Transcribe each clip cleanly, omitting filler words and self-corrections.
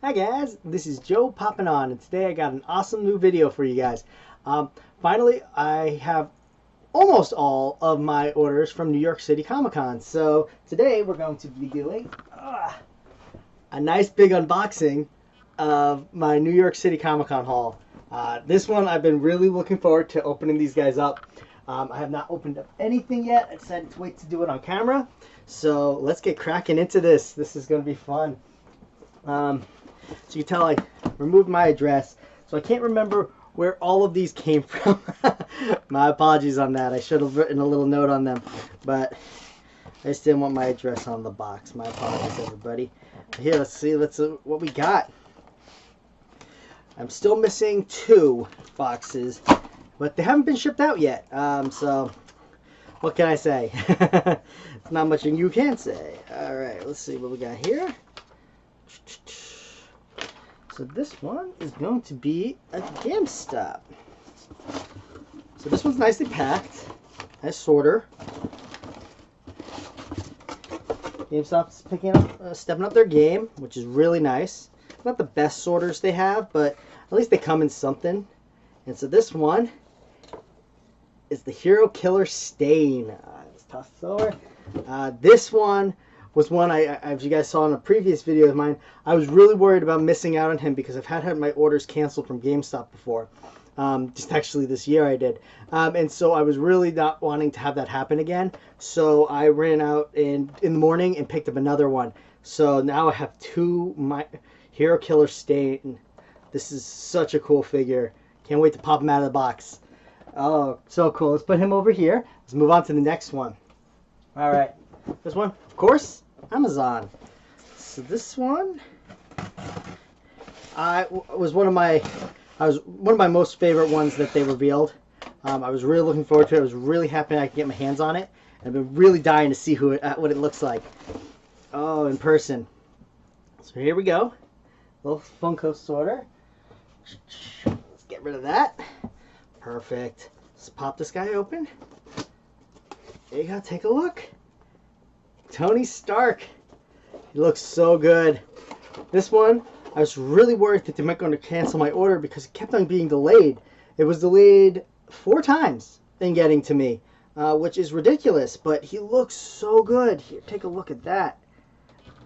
Hi guys, this is Joe popping on, and today I got an awesome new video for you guys. Finally, I have almost all of my orders from New York City Comic Con. So today we're going to be doing a nice big unboxing of my New York City Comic Con haul. This one I've been really looking forward to opening these guys up. I have not opened up anything yet. I decided to wait to do it on camera. So let's get cracking into this. This is going to be fun. So you can tell I removed my address, so I can't remember where all of these came from. My apologies on that. I should have written a little note on them, but I just didn't want my address on the box. My apologies, everybody. Here, let's see what we got. I'm still missing 2 boxes, but they haven't been shipped out yet. So what can I say? It's not much you can say. All right, let's see what we got here. So this one is going to be a GameStop. So this one's nicely packed. Nice sorter. GameStop's stepping up their game, which is really nice. Not the best sorters they have, but at least they come in something. And so this one is the Hero Killer Stain. It's tough over. This one was one as you guys saw in a previous video of mine, I was really worried about missing out on him because I've had my orders canceled from GameStop before. Just actually this year I did. And so I was really not wanting to have that happen again. So I ran out in the morning and picked up another one. So now I have 2 my Hero Killer Stain. This is such a cool figure. Can't wait to pop him out of the box. Oh, so cool. Let's put him over here. Let's move on to the next one. All right. This one, of course, Amazon. So this one, was one of my most favorite ones that they revealed. I was really looking forward to it. I was really happy I could get my hands on it. I've been really dying to see what it looks like. Oh, in person. So here we go. Little Funko sorter. Let's get rid of that. Perfect. Let's pop this guy open. There you go. Take a look. Tony Stark. He looks so good. This one, I was really worried that they might going to cancel my order because it kept on being delayed. It was delayed 4 times in getting to me, which is ridiculous, but he looks so good. Here, take a look at that.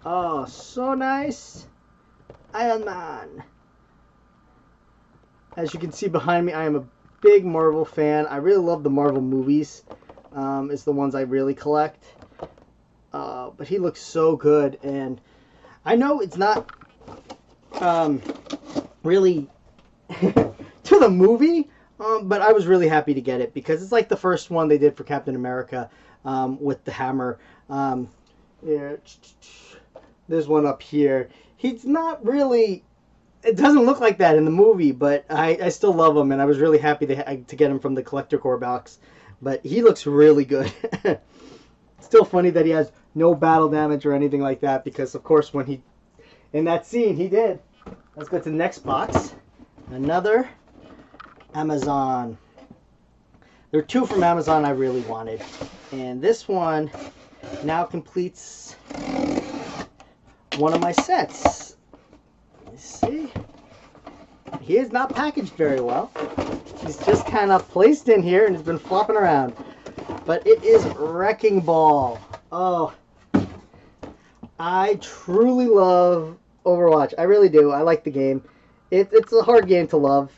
Oh, so nice. Iron Man. As you can see behind me, I am a big Marvel fan. I really love the Marvel movies. It's the ones I really collect. But he looks so good, and I know it's not really to the movie, but I was really happy to get it because it's like the first one they did for Captain America with the hammer. Yeah, there's one up here. He's not really, it doesn't look like that in the movie, but I still love him, and I was really happy to get him from the Collector Core box. But he looks really good. Still funny that he has no battle damage or anything like that because, of course, when in that scene, he did. Let's go to the next box. Another Amazon. There are 2 from Amazon I really wanted. And this one now completes one of my sets. Let's see. He is not packaged very well. He's just kind of placed in here and has been flopping around. But it is Wrecking Ball. Oh, I truly love Overwatch. I really do. I like the game. It's a hard game to love.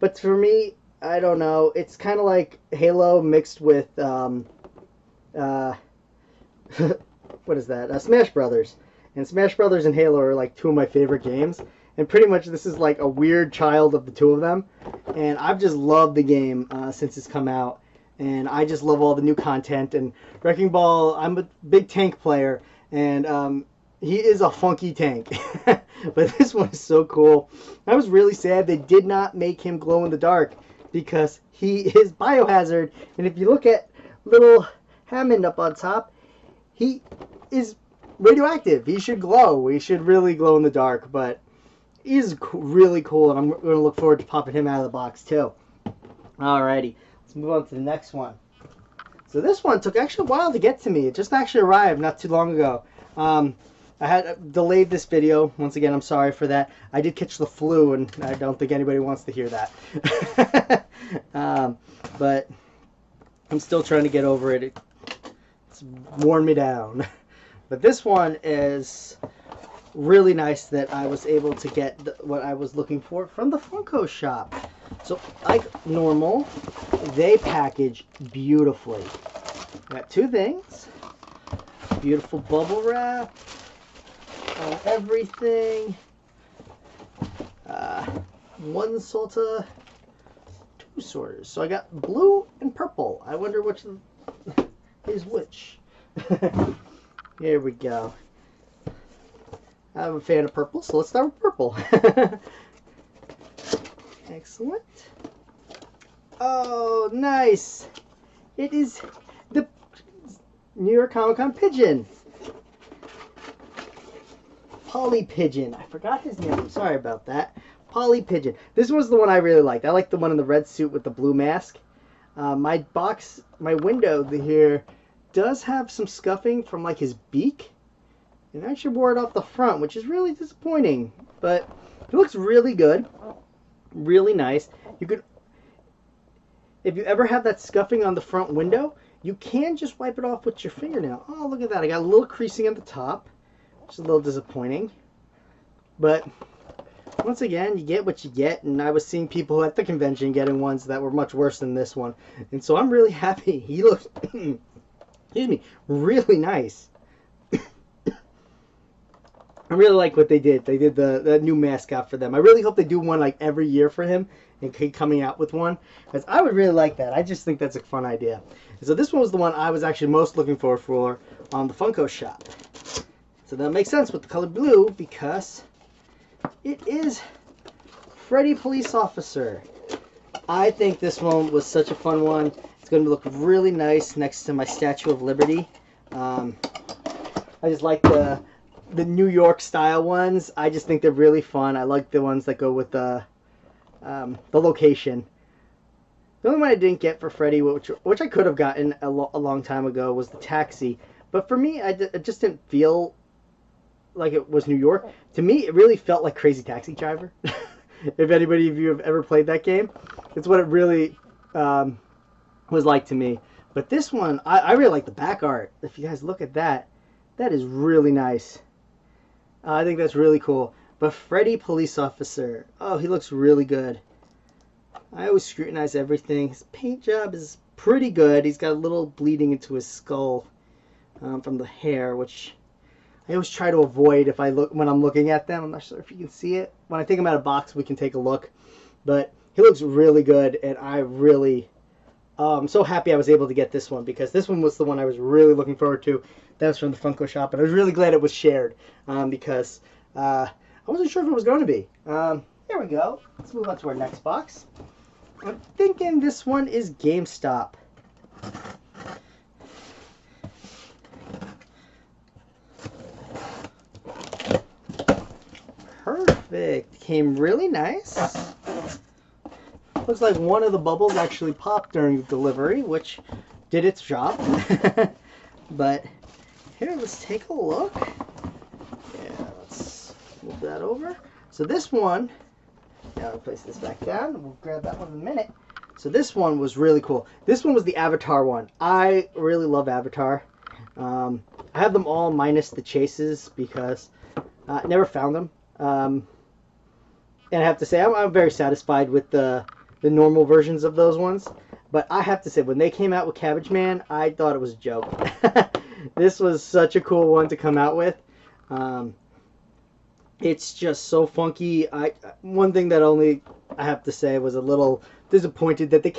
But for me, I don't know. It's kind of like Halo mixed with, what is that? Smash Brothers. And Smash Brothers and Halo are like 2 of my favorite games. And pretty much this is like a weird child of the 2 of them. And I've just loved the game since it's come out. And I just love all the new content. And Wrecking Ball, I'm a big tank player. And he is a funky tank. But this one is so cool. I was really sad they did not make him glow in the dark. Because he is biohazard. And if you look at little Hammond up on top, he is radioactive. He should glow. He should really glow in the dark. But he's really cool. And I'm going to look forward to popping him out of the box too. Alrighty. Let's move on to the next one. So this one took actually a while to get to me. It just actually arrived not too long ago. I had delayed this video. Once again, I'm sorry for that. I did catch the flu, and I don't think anybody wants to hear that. But I'm still trying to get over it. It's worn me down. But this one is really nice that I was able to get what I was looking for from the Funko shop. So, like normal, they package beautifully. Got two things. Beautiful bubble wrap on everything. One sorter, two sorters. So I got blue and purple. I wonder which is which. Here we go. I'm a fan of purple, so let's start with purple. Excellent. Oh, nice. It is the New York Comic Con pigeon. Polly Pigeon. I forgot his name. I'm sorry about that. Polly Pigeon. This was the one I really liked. I like the one in the red suit with the blue mask. My window here does have some scuffing from like his beak. And I actually wore it off the front, which is really disappointing. But it looks really good. Really nice. You could, if you ever have that scuffing on the front window, you can just wipe it off with your fingernail. Oh, look at that. I got a little creasing at the top, which is a little disappointing. But once again, you get what you get. And I was seeing people at the convention getting ones that were much worse than this one. And so I'm really happy. He looks, excuse me, really nice. I really like what they did. They did the new mascot for them. I really hope they do one like every year for him and keep coming out with one, because I would really like that. I just think that's a fun idea. So this one was the one I was actually most looking for on the Funko shop. So that makes sense with the color blue, because it is Freddy Police Officer. I think this one was such a fun one. It's going to look really nice next to my Statue of Liberty. I just like the New York style ones. I just think they're really fun. I like the ones that go with the location. The only one I didn't get for Freddy, which I could have gotten a long time ago, was the taxi. But for me, it just didn't feel like it was New York. To me, it really felt like Crazy Taxi Driver. If anybody of you have ever played that game, it's what it really was like to me. But this one, I really like the back art. If you guys look at that, that is really nice. I think that's really cool. But Freddy Police Officer, oh, he looks really good. I always scrutinize everything. His paint job is pretty good. He's got a little bleeding into his skull from the hair, which I always try to avoid when I'm looking at them. I'm not sure if you can see it. When I take him out of box, we can take a look. But he looks really good, and I really I'm so happy I was able to get this one, because this one was the one I was really looking forward to. That was from the Funko shop, and I was really glad it was shared, because I wasn't sure if it was going to be. There we go. Let's move on to our next box. I'm thinking this one is GameStop. Perfect. Came really nice. Looks like one of the bubbles actually popped during the delivery, which did its job. But here, let's take a look. Yeah, let's move that over. So this one, now I'll place this back down. We'll grab that one in a minute. So this one was really cool. This one was the Avatar one. I really love Avatar. I have them all minus the chases, because I never found them. And I have to say, I'm very satisfied with the normal versions of those ones. But I have to say, when they came out with Cabbage Man, I thought it was a joke. This was such a cool one to come out with. It's just so funky. One thing that only I have to say was a little disappointed that they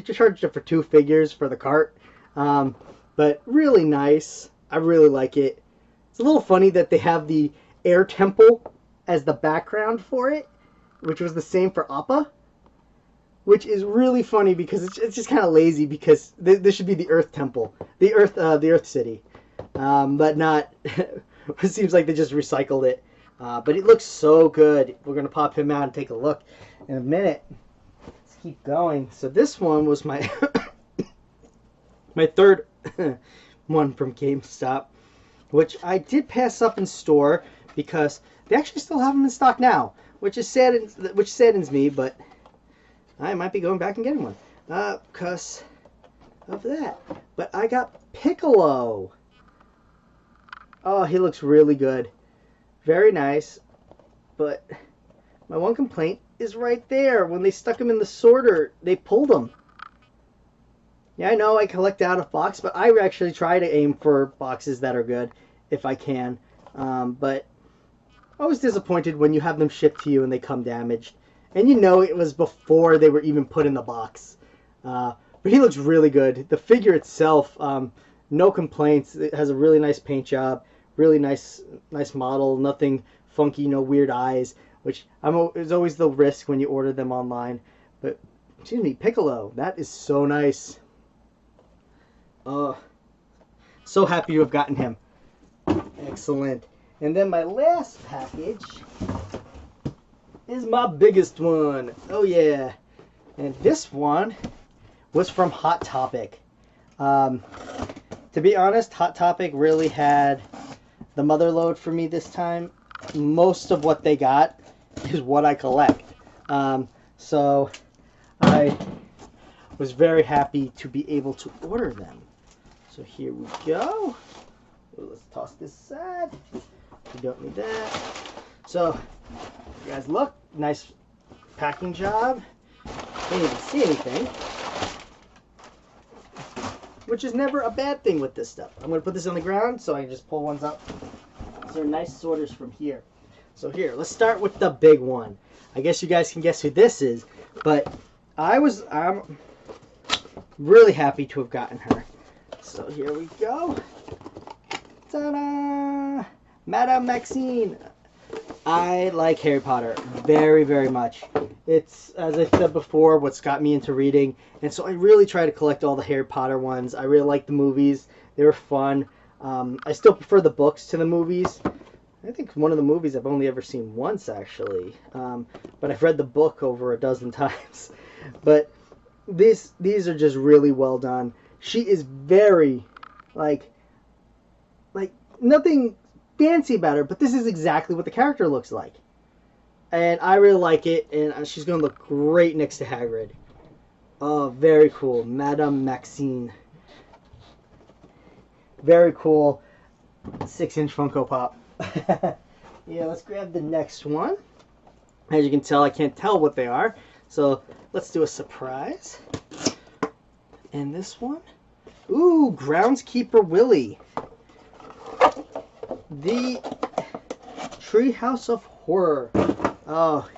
charged it for 2 figures for the cart. But really nice. I really like it. It's a little funny that they have the air temple as the background for it, which was the same for Appa. Which is really funny, because it's just kind of lazy, because this should be the Earth Temple, the Earth City, but not. It seems like they just recycled it, but it looks so good. We're gonna pop him out and take a look in a minute. Let's keep going. So this one was my my third one from GameStop. which I did pass up in store because they actually still have them in stock now, which saddens me, but I might be going back and getting one because of that. But I got Piccolo. Oh, he looks really good. Very nice. But my one complaint is right there. When they stuck him in the sorter, they pulled him. Yeah, I know I collect out of box, but I actually try to aim for boxes that are good if I can. But I was disappointed when you have them shipped to you and they come damaged. And you know it was before they were even put in the box. But he looks really good. The figure itself, no complaints. It has a really nice paint job. Really nice model. Nothing funky, no weird eyes. Which is always the risk when you order them online. But, excuse me, Piccolo. That is so nice. So happy to have gotten him. Excellent. And then my last package is my biggest one. Oh yeah. And this one was from Hot Topic. To be honest, Hot Topic really had the mother load for me this time. Most of what they got is what I collect. So I was very happy to be able to order them. So here we go. Let's toss this aside. We don't need that. So, you guys look. Nice packing job. Can't even see anything. Which is never a bad thing with this stuff. I'm going to put this on the ground so I can just pull ones up. These are nice sorters from here. So here, let's start with the big one. I guess you guys can guess who this is. But I'm really happy to have gotten her. So here we go. Ta-da! Madame Maxine. I like Harry Potter very, very much. It's, as I said before, what's got me into reading. And so I really try to collect all the Harry Potter ones. I really like the movies. They were fun. I still prefer the books to the movies. I think one of the movies I've only ever seen once, actually. But I've read the book over a dozen times. But these are just really well done. She is very, like nothing fancy about her, but this is exactly what the character looks like. And I really like it, and she's going to look great next to Hagrid. Oh, very cool. Madame Maxine. Very cool 6-inch Funko Pop. Yeah, let's grab the next one. As you can tell, I can't tell what they are. So let's do a surprise. And this one. Ooh, Groundskeeper Willie. The Treehouse of Horror. Oh,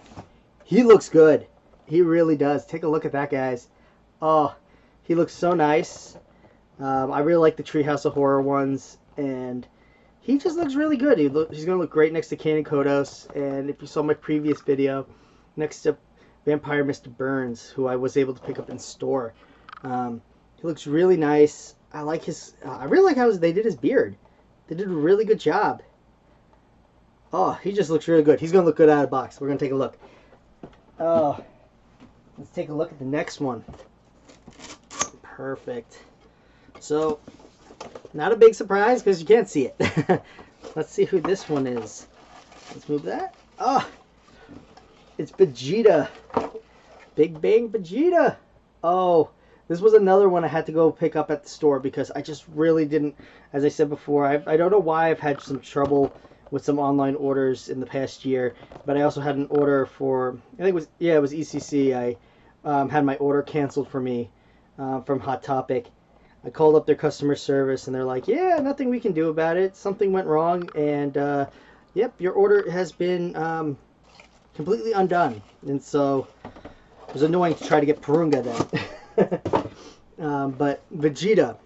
he looks good. He really does. Take a look at that, guys. Oh, he looks so nice. I really like the Treehouse of Horror ones, and he just looks really good. He's going to look great next to Canon Kodos, and if you saw my previous video, next to Vampire Mr. Burns, who I was able to pick up in store. He looks really nice. I like his. I really like how they did his beard. They did a really good job. Oh, he just looks really good. He's going to look good out of the box. We're going to take a look. Oh, let's take a look at the next one. Perfect. So, not a big surprise because you can't see it. Let's see who this one is. Let's move that. Oh, it's Vegeta. Big Bang Vegeta. Oh, this was another one I had to go pick up at the store because I just really didn't, as I said before, I don't know why I've had some trouble with some online orders in the past year, but I also had an order for, I think it was ECC. I had my order canceled for me from Hot Topic. I called up their customer service and they're like, yeah, nothing we can do about it. Something went wrong and, yep, your order has been completely undone. And so it was annoying to try to get Purunga then. But Vegeta,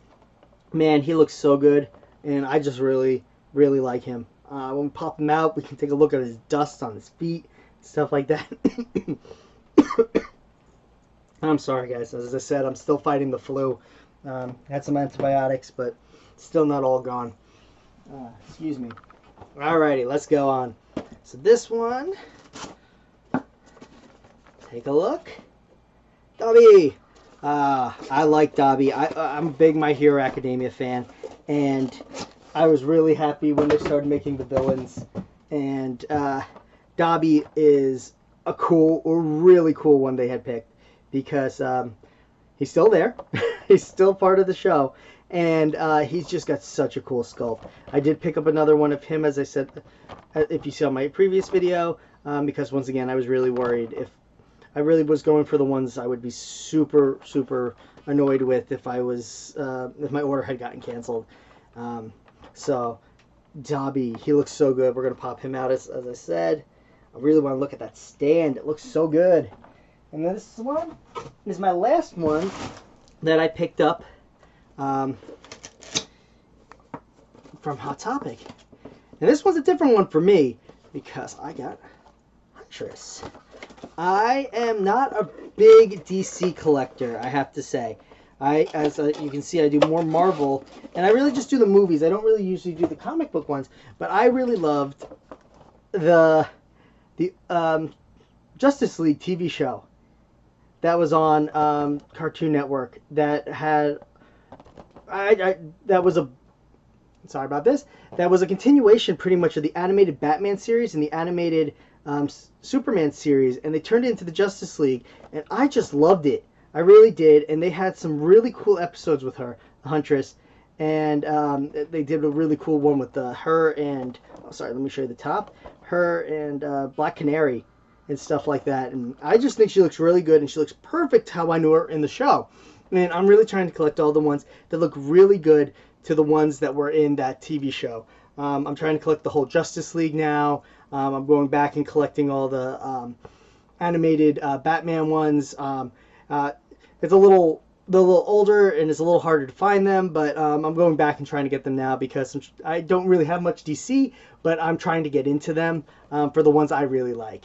man, he looks so good, and I just really, really like him. When we pop him out, we can take a look at his dust on his feet, stuff like that. I'm sorry, guys. As I said, I'm still fighting the flu. Had some antibiotics, but still not all gone. Excuse me. Alrighty, let's go on. So this one, take a look. Dobby! I like Dobby. I'm a big My Hero Academia fan, and I was really happy when they started making the villains, and Dobby is a really cool one they had picked, because he's still there, he's still part of the show, and he's just got such a cool sculpt. I did pick up another one of him, as I said, if you saw my previous video, because once again I was really worried. If I really was going for the ones I would be super annoyed with if if my order had gotten canceled. So Dobby, he looks so good. We're gonna pop him out, as I said. I really want to look at that stand. It looks so good. And then this one is my last one that I picked up from Hot Topic. And this one's a different one for me because I got Huntress. I am not a big DC collector, I have to say. As you can see, I do more Marvel, and I really just do the movies. I don't really usually do the comic book ones, but I really loved the Justice League TV show that was on Cartoon Network. That had that was a sorry about this. That was a continuation, pretty much, of the animated Batman series and the animated Superman series, and they turned it into the Justice League, and I just loved it. I really did, and they had some really cool episodes with her, Huntress, and they did a really cool one with her and, oh sorry, let me show you the top, her and Black Canary and stuff like that, and I just think she looks really good, and she looks perfect how I knew her in the show. And I'm really trying to collect all the ones that look really good to the ones that were in that TV show. I'm trying to collect the whole Justice League now. I'm going back and collecting all the animated Batman ones. It's a little older and it's a little harder to find them, but I'm going back and trying to get them now because I don't really have much DC, but I'm trying to get into them for the ones I really like.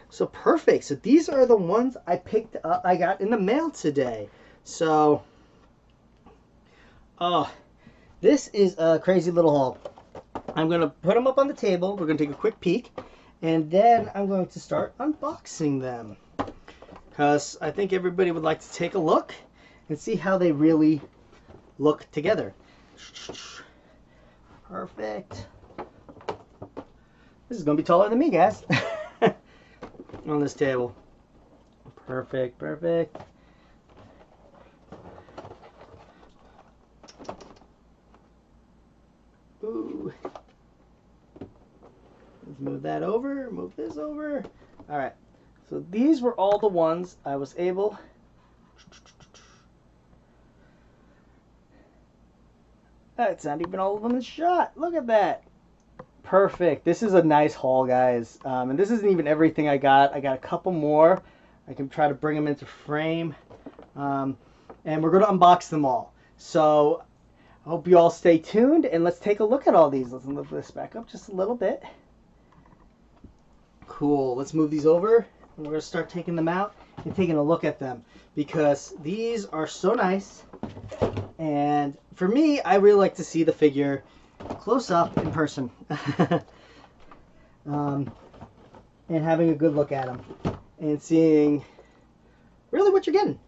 So perfect. So these are the ones I picked up. I got in the mail today. So, this is a crazy little haul. I'm gonna put them up on the table. We're gonna take a quick peek, and then I'm going to start unboxing them, because I think everybody would like to take a look and see how they really look together. Perfect. This is going to be taller than me, guys. On this table. Perfect, perfect. Ooh. Let's move that over, move this over. All right. So these were all the ones I was able That's not even all of them in the shot. Look at that. Perfect. This is a nice haul, guys. And this isn't even everything I got. I got a couple more. I can try to bring them into frame. And we're going to unbox them all. So I hope you all stay tuned, and let's take a look at all these. Let's lift this back up just a little bit. Cool. Let's move these over. And we're going to start taking them out and taking a look at them, because these are so nice. And for me, I really like to see the figure close up in person. And having a good look at them and seeing really what you're getting.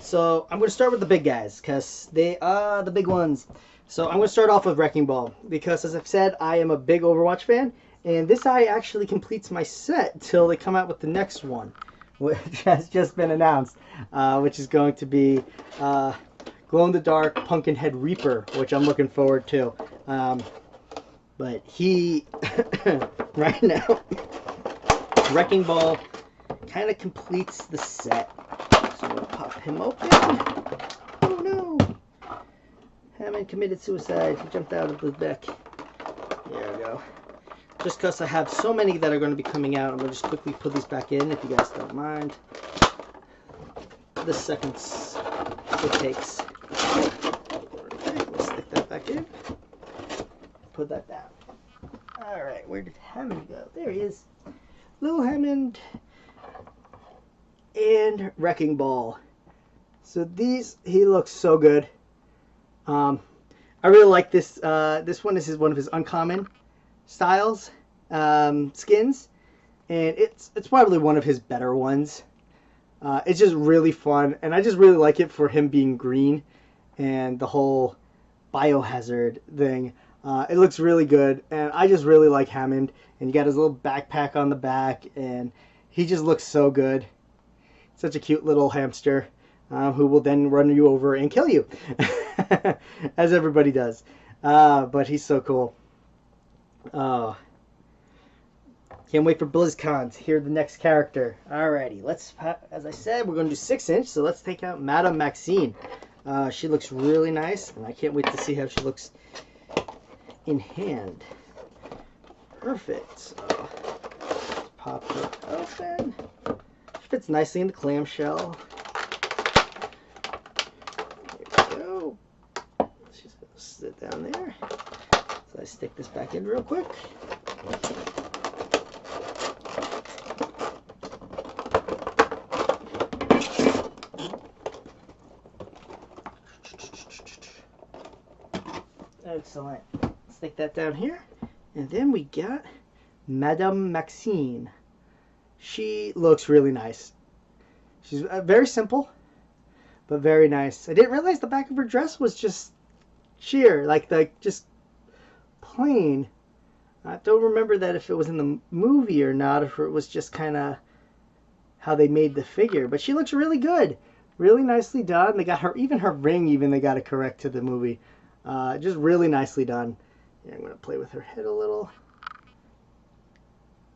So I'm going to start with the big guys, because they are the big ones. So I'm going to start off with Wrecking Ball, because as I've said, I am a big Overwatch fan, and this eye actually completes my set till they come out with the next one, which has just been announced, which is going to be glow-in-the-dark Pumpkinhead Reaper, which I'm looking forward to. But he, right now, Wrecking Ball kind of completes the set. So I'm going to pop him open. Oh no! Hammond committed suicide. He jumped out of the deck. There we go. Just because I have so many that are going to be coming out, I'm going to just quickly put these back in if you guys don't mind. The seconds it takes. Perfect. Let's stick that back in. Put that down. Alright, where did Hammond go? There he is. Little Hammond and Wrecking Ball. So these, he looks so good. I really like this. This one is one of his uncommon styles, skins, and it's probably one of his better ones. It's just really fun, and I just really like it for him being green, and the whole biohazard thing. It looks really good, and I just really like Hammond. And you got his little backpack on the back, and he just looks so good. Such a cute little hamster who will then run you over and kill you, as everybody does. But he's so cool. Can't wait for BlizzCon to hear the next character. Alrighty, let's, as I said, we're going to do 6-inch, so let's take out Madame Maxine. She looks really nice, and I can't wait to see how she looks in hand. Perfect. So, pop her open. She fits nicely in the clamshell. There we go. She's going to sit down there. So I stick this back in real quick. Excellent. Stick that down here. And then we got Madame Maxine. She looks really nice. She's very simple, but very nice. I didn't realize the back of her dress was just sheer, like just plain. I don't remember that if it was in the movie or not, if it was just kind of how they made the figure. But she looks really good. Really nicely done. They got her, even her ring, even they got it correct to the movie. Just really nicely done. Yeah, I'm going to play with her head a little.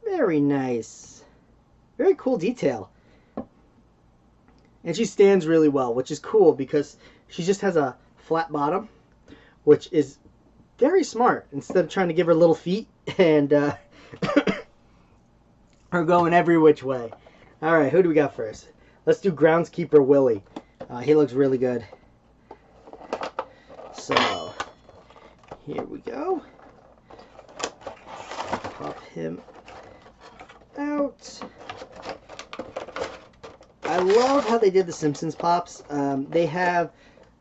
Very nice. Very cool detail. And she stands really well, which is cool because she just has a flat bottom, which is very smart. Instead of trying to give her little feet and her going every which way. All right, who do we got first? Let's do Groundskeeper Willie. He looks really good. So, here we go. Pop him out. I love how they did the Simpsons pops. They have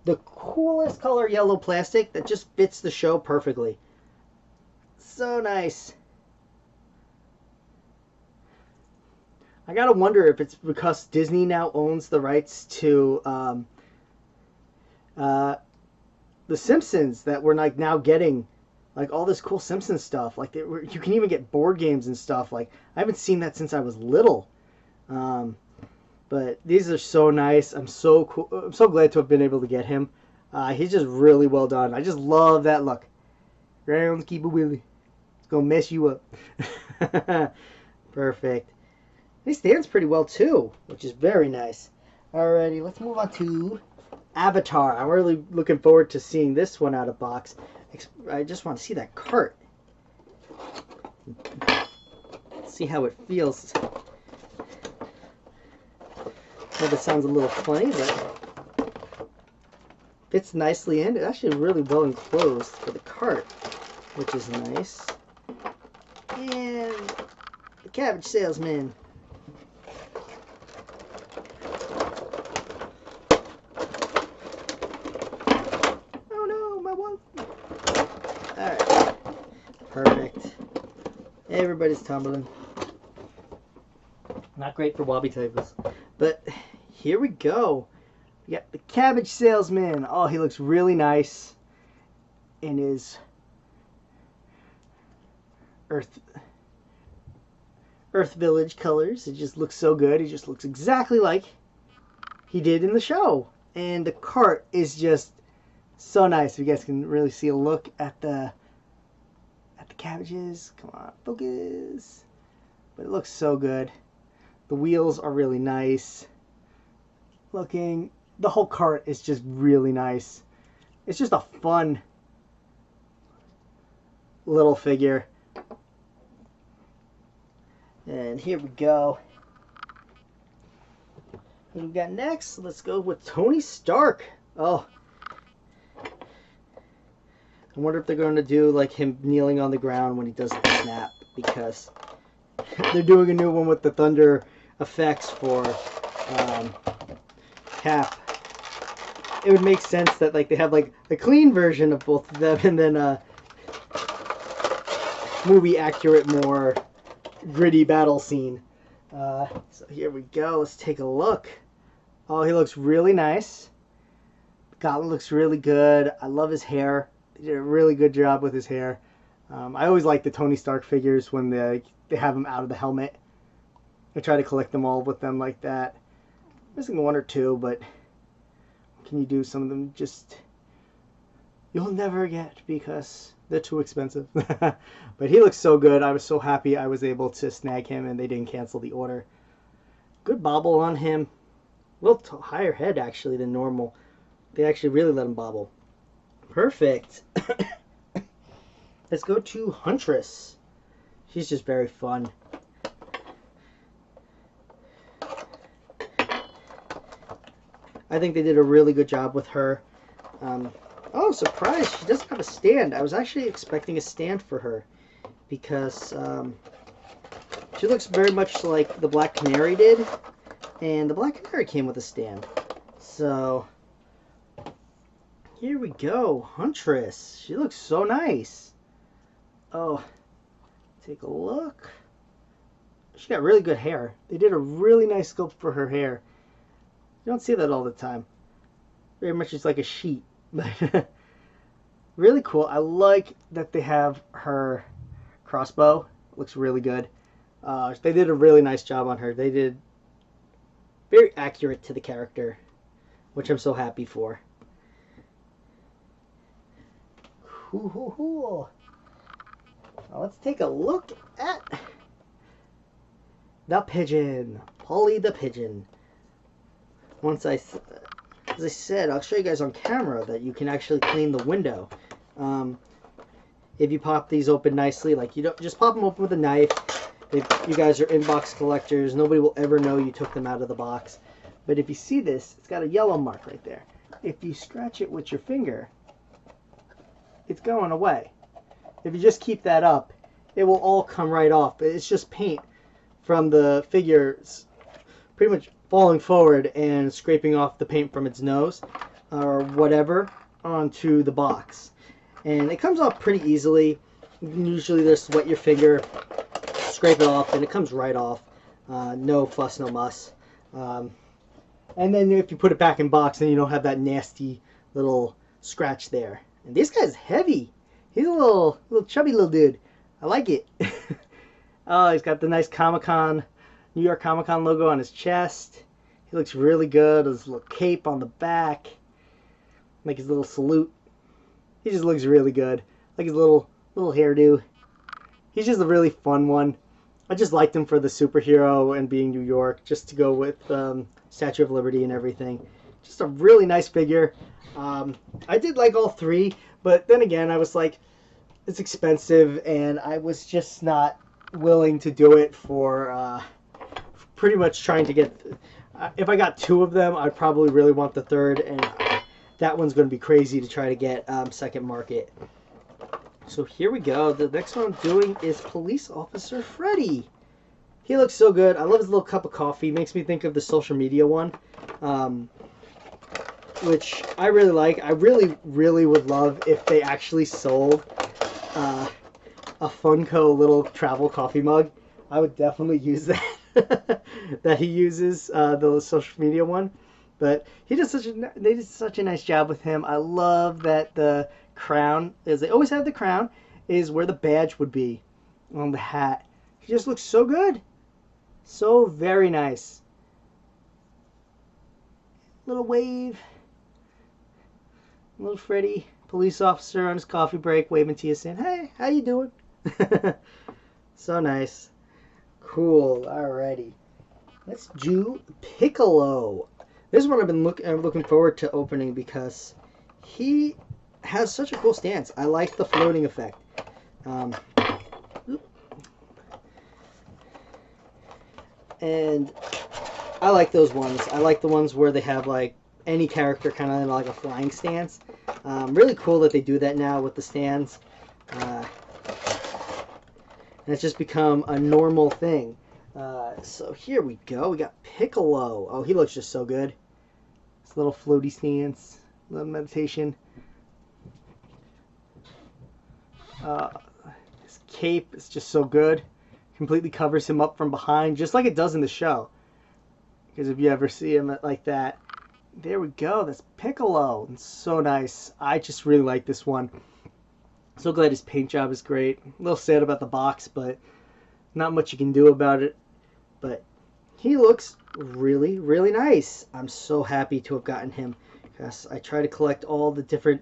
the coolest color yellow plastic that just fits the show perfectly. So nice. I gotta wonder if it's because Disney now owns the rights to The Simpsons that we're like now getting like all this cool Simpsons stuff. Like you can even get board games and stuff. Like I haven't seen that since I was little. But these are so nice. I'm so cool. I'm so glad to have been able to get him. He's just really well done. I just love that look. Groundskeeper Willie. It's gonna mess you up. Perfect. He stands pretty well too, which is very nice. Alrighty, let's move on to Avatar. I'm really looking forward to seeing this one out of box. I just want to see that cart. See how it feels. I know this sounds a little funny, but fits nicely in. It's actually really well enclosed for the cart, which is nice. And the cabbage salesman. Alright. Perfect. Everybody's tumbling. Not great for wobbly tables. But here we go. We got the cabbage salesman. Oh, he looks really nice in his Earth Village colors. It just looks so good. He just looks exactly like he did in the show. And the cart is just so nice. You guys can really see a look at the cabbages. Come on, focus. But it looks so good. The wheels are really nice looking. The whole cart is just really nice. It's just a fun little figure. And here we go. What do we got next? Let's go with Tony Stark. Oh, I wonder if they're going to do like him kneeling on the ground when he does the snap, because they're doing a new one with the thunder effects for Cap. It would make sense that like they have like a clean version of both of them and then a movie accurate, more gritty battle scene. So here we go. Let's take a look. Oh, he looks really nice. Gauntlet looks really good. I love his hair. They did a really good job with his hair. I always like the Tony Stark figures when they have him out of the helmet. I try to collect them all with them like that. I'm missing one or two, but what can you do? Some of them just you'll never get because they're too expensive. But he looks so good. I was so happy I was able to snag him and they didn't cancel the order. Good bobble on him. A little higher head actually than normal. They actually really let him bobble. Perfect. Let's go to Huntress. She's just very fun. I think they did a really good job with her. Oh, surprise! She doesn't have a stand. I was actually expecting a stand for her because she looks very much like the Black Canary did, and the Black Canary came with a stand. So here we go, Huntress. She looks so nice. Oh, take a look. She got really good hair. They did a really nice sculpt for her hair. You don't see that all the time. Very much just like a sheet. Really cool. I like that they have her crossbow. Looks really good. They did a really nice job on her. They did very accurate to the character, which I'm so happy for. Now let's take a look at the pigeon. Polly the pigeon. As I said, I'll show you guys on camera that you can actually clean the window. If you pop these open nicely, like you don't just pop them open with a knife. If you guys are inbox collectors, nobody will ever know you took them out of the box. But if you see this, it's got a yellow mark right there. If you scratch it with your finger, it's going away. If you just keep that up, it will all come right off. It's just paint from the figures pretty much falling forward and scraping off the paint from its nose or whatever onto the box. And it comes off pretty easily. You can usually just wet your finger, scrape it off, and it comes right off. No fuss, no muss. And then if you put it back in box, then you don't have that nasty little scratch there. And this guy's heavy. He's a little chubby little dude. I like it. Oh, he's got the nice Comic-Con, New York Comic-Con logo on his chest. He looks really good. His little cape on the back. Like his little salute. He just looks really good. Like his little hairdo. He's just a really fun one. I just liked him for the superhero and being New York, just to go with Statue of Liberty and everything. Just a really nice figure. I did like all three, but then again, I was like, it's expensive, and I was just not willing to do it for pretty much trying to get... if I got two of them, I'd probably really want the third, and that one's going to be crazy to try to get second market. So here we go. The next one I'm doing is Police Officer Freddy. He looks so good. I love his little cup of coffee. Makes me think of the social media one, which I really like. I really would love if they actually sold a Funko little travel coffee mug. I would definitely use that. That he uses, the social media one. But they did such a nice job with him. I love that the crown, as they always have the crown, is where the badge would be on the hat. He just looks so good. So very nice. Little wave. Little Freddy, police officer on his coffee break, waving to you saying, "Hey, how you doing?" So nice. Cool. Alrighty. Let's do Piccolo. This one I've been looking forward to opening because he has such a cool stance. I like the floating effect. And I like those ones. I like the ones where they have like any character kind of in like a flying stance. Really cool that they do that now with the stands. And it's just become a normal thing. So here we go. We got Piccolo. Oh, he looks just so good. This little floaty stance, little meditation. His cape is just so good. Completely covers him up from behind, just like it does in the show. Because if you ever see him like that, there we go. That's Piccolo. It's so nice. I just really like this one. So glad his paint job is great. A little sad about the box, but not much you can do about it. But he looks really, really nice. I'm so happy to have gotten him because I try to collect all the different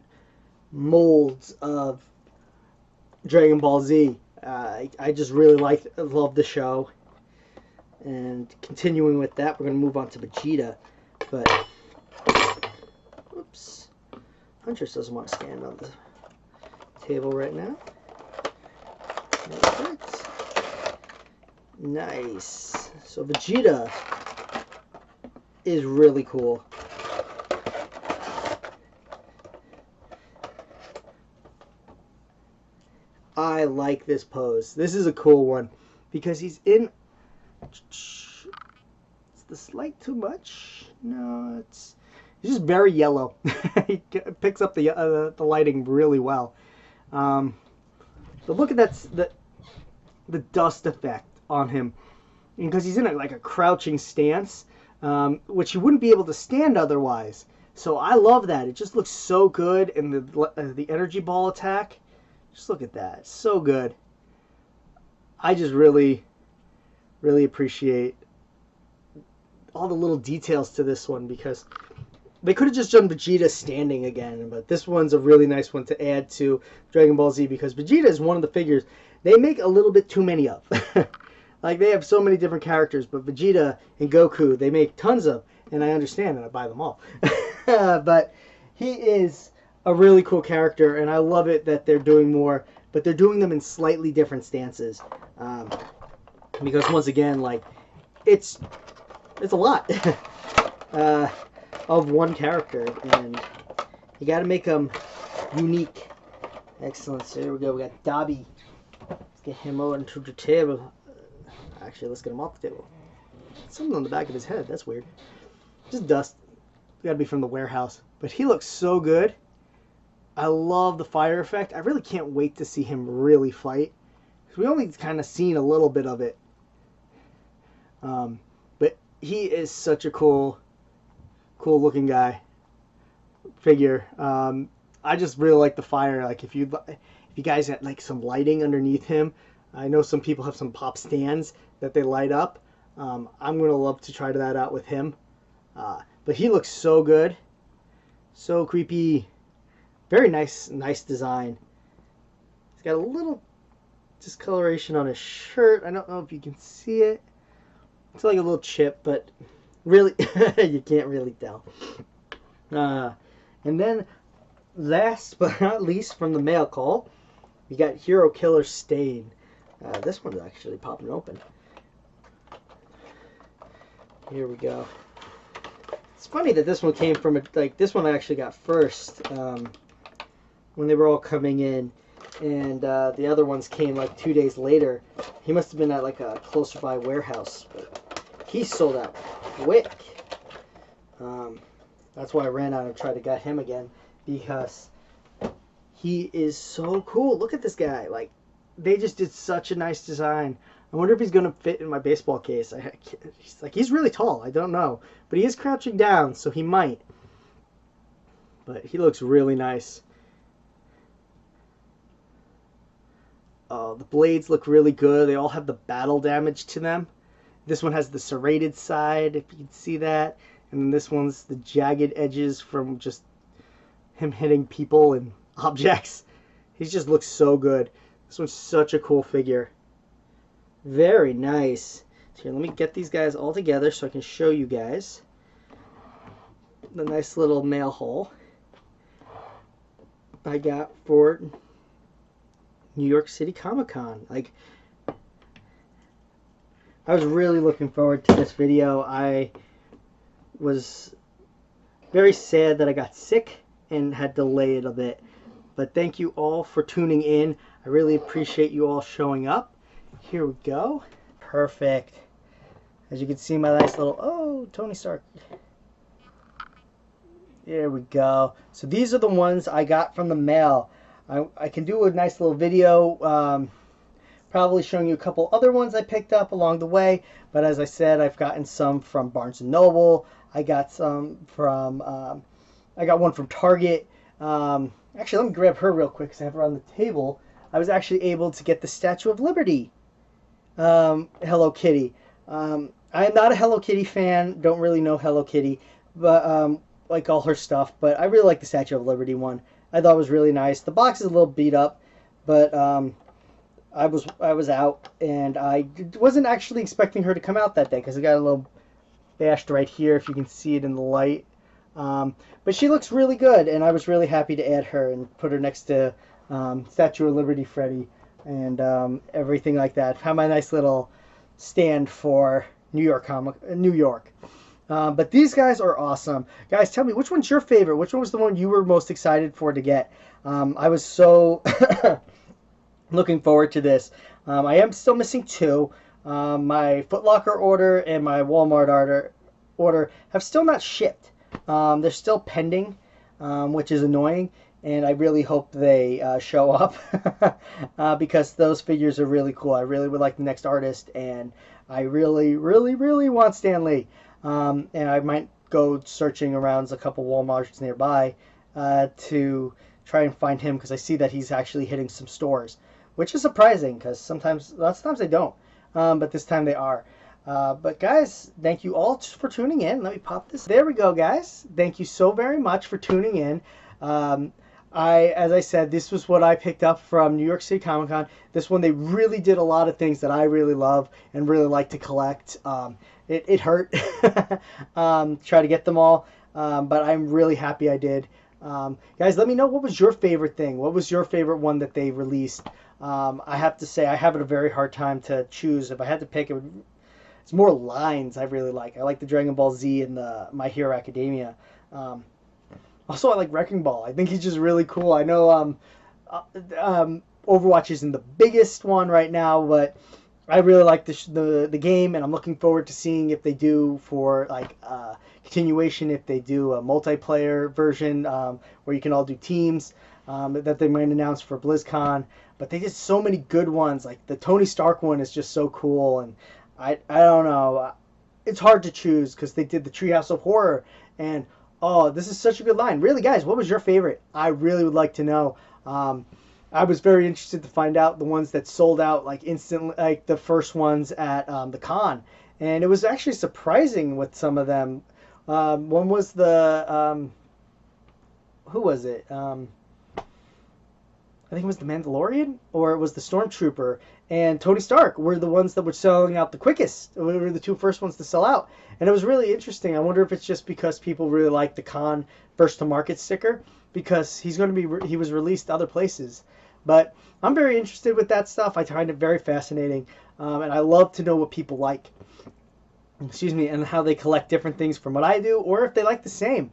molds of Dragon Ball Z. I just really love the show. And continuing with that, we're going to move on to Vegeta. But, oops, Huntress doesn't want to stand on the table right now. Perfect. Nice. So Vegeta is really cool. I like this pose. This is a cool one because he's in. Is this light too much? No, he's just very yellow. He picks up the lighting really well. But look at that the dust effect on him because he's in like a crouching stance, which you wouldn't be able to stand otherwise. So I love that. It just looks so good, and the energy ball attack. Just look at that. It's so good. I just really, really appreciate all the little details to this one because they could have just done Vegeta standing again, but this one's a really nice one to add to Dragon Ball Z because Vegeta is one of the figures they make a little bit too many of. Like, they have so many different characters, but Vegeta and Goku, they make tons of, and I understand and I buy them all. But he is a really cool character, and I love it that they're doing more, but they're doing them in slightly different stances. Because once again, like, it's a lot of one character, and you got to make them unique. Excellent. So here we go. We got Dabi. Let's get him over to the table. Actually, let's get him off the table. Something on the back of his head. That's weird. Just dust. Got to be from the warehouse. But he looks so good. I love the fire effect. I really can't wait to see him really fight. We only kind of seen a little bit of it. But he is such a cool looking guy. Figure. I just really like the fire. Like, if you guys had like some lighting underneath him, I know some people have some pop stands that they light up. I'm gonna love to try that out with him. But he looks so good, so creepy. Very nice design. He's got a little discoloration on his shirt. I don't know if you can see it. It's like a little chip, but really, you can't really tell. And then, last but not least, from the mail call, we got Hero Killer Stain. This one's actually popping open. Here we go. It's funny that this one came from this one I actually got first when they were all coming in, and the other ones came like 2 days later. He must have been at like a closer by warehouse, but he sold out quick. That's why I ran out and tried to get him again, because he is so cool. Look at this guy. Like, they just did such a nice design. I wonder if he's going to fit in my baseball case. He's really tall. I don't know. But he is crouching down, so he might. But he looks really nice. The blades look really good. They all have the battle damage to them. This one has the serrated side, if you can see that. And then this one's the jagged edges from just him hitting people and objects. He just looks so good. This one's such a cool figure. Very nice. So here, let me get these guys all together so I can show you guys the nice little mail haul I got for New York City Comic-Con. Like, I was really looking forward to this video. I was very sad that I got sick and had to delay it a bit. But thank you all for tuning in. I really appreciate you all showing up. Here we go. Perfect. As you can see, my nice little, oh, Tony Stark. There we go. So these are the ones I got from the mail. I can do a nice little video, probably showing you a couple other ones I picked up along the way. But as I said, I've gotten some from Barnes & Noble. I got some from, I got one from Target. Actually, let me grab her real quick because I have her on the table. I was actually able to get the Statue of Liberty Hello Kitty. I am not a Hello Kitty fan. Don't really know Hello Kitty, but like all her stuff. But I really like the Statue of Liberty one. I thought it was really nice. The box is a little beat up, but I was out and I wasn't actually expecting her to come out that day because it got a little bashed right here if you can see it in the light. But she looks really good, and I was really happy to add her and put her next to Statue of Liberty Freddy and everything like that. Have my nice little stand for New York. But these guys are awesome. Guys, tell me, which one's your favorite? Which one was the one you were most excited for to get? I was so looking forward to this. I am still missing two. My Foot Locker order and my Walmart order have still not shipped. They're still pending, which is annoying, and I really hope they show up because those figures are really cool. I really would like the next artist, and I really, really, really want Stan Lee. And I might go searching around a couple Walmarts nearby to try and find him because I see that he's actually hitting some stores, which is surprising because lots of times they don't, but this time they are. But guys, thank you all for tuning in. Let me pop this. There we go, guys. Thank you so very much for tuning in. As I said, this was what I picked up from New York City Comic Con. This one, they really did a lot of things that I really love and really like to collect. It hurt try to get them all, but I'm really happy I did. Guys, let me know, what was your favorite thing? What was your favorite one that they released? I have to say, I have a very hard time to choose. If I had to pick, it's more lines I really like. I like the Dragon Ball Z and the My Hero Academia. Also, I like Wrecking Ball. I think he's just really cool. I know Overwatch isn't the biggest one right now, but I really like the game, and I'm looking forward to seeing if they do for like continuation, if they do a multiplayer version where you can all do teams that they might announce for BlizzCon. But they did so many good ones. Like the Tony Stark one is just so cool, and I don't know. It's hard to choose because they did the Treehouse of Horror, and oh, this is such a good line. Really, guys, what was your favorite? I really would like to know. I was very interested to find out the ones that sold out like instantly, like the first ones at the con, and it was actually surprising with some of them. One was the who was it? I think it was the Mandalorian, or it was the Stormtrooper, and Tony Stark were the ones that were selling out the quickest. We were the two first ones to sell out, and it was really interesting. I wonder if it's just because people really like the con first to market sticker, because he was released other places. But I'm very interested with that stuff. I find it very fascinating, and I love to know what people like. Excuse me, and how they collect different things from what I do, or if they like the same.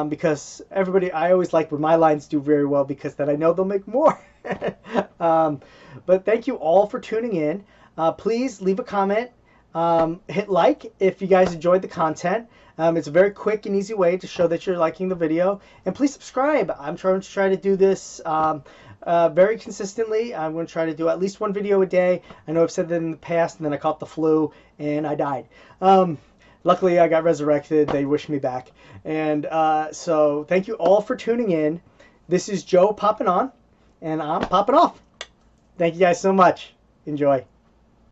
Because I always like when my lines do very well, because then I know they'll make more. But thank you all for tuning in. Please leave a comment. Hit like if you guys enjoyed the content. It's a very quick and easy way to show that you're liking the video. And please subscribe. I'm trying to do this very consistently. I'm going to try to do at least one video a day. I know I've said that in the past, and then I caught the flu and I died. Luckily, I got resurrected. They wished me back. And so thank you all for tuning in. This is Joe popping on, and I'm popping off. Thank you guys so much. Enjoy.